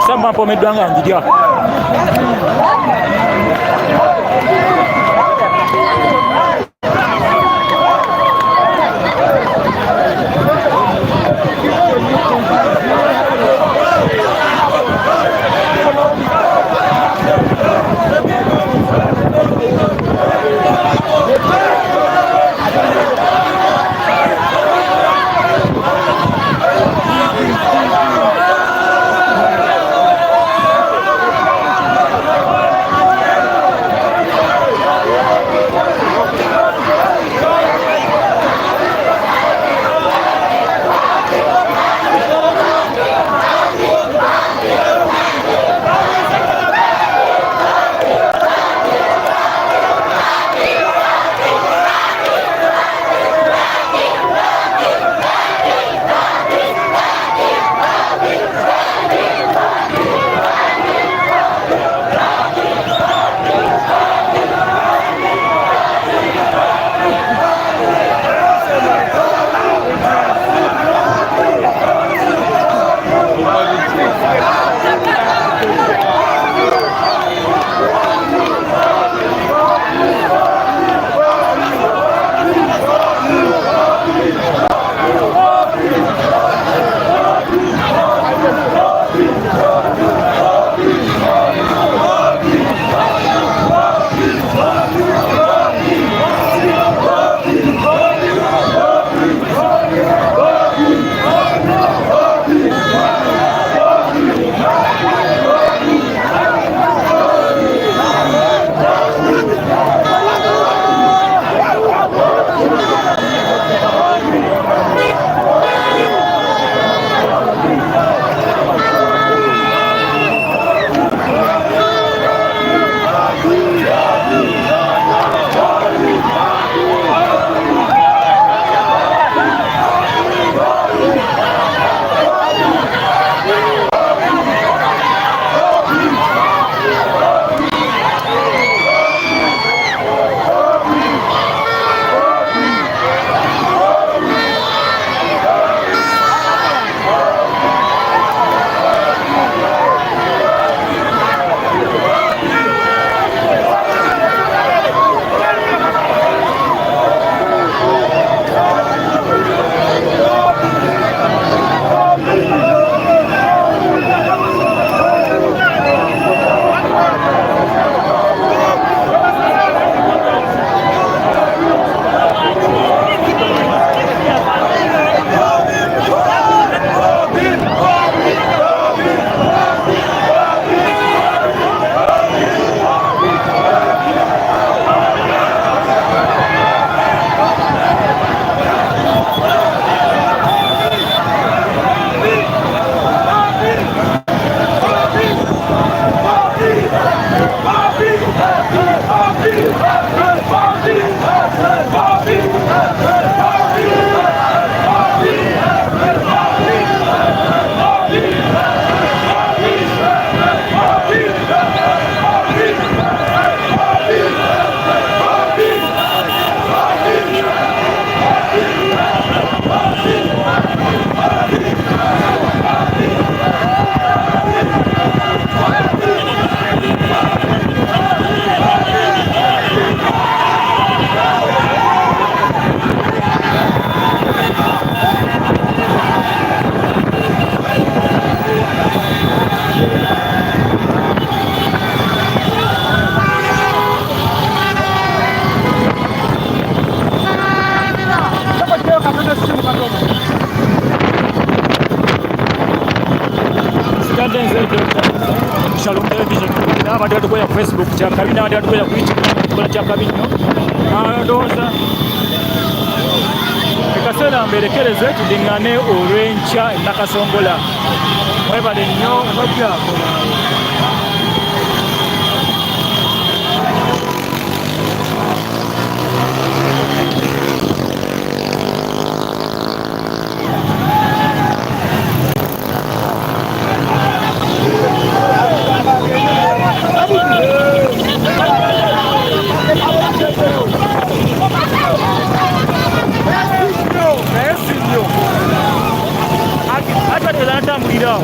Samba pomedwanga ngidia abantu batukwera ku Facebook kyakabi n'abandi batukwera ku YouTube kola kyakabi nnyo ndowooza ekaseera mberekereze tudiŋŋane olw'enkya Nakasongola mwebale nnyo bajjako atwateza natambulira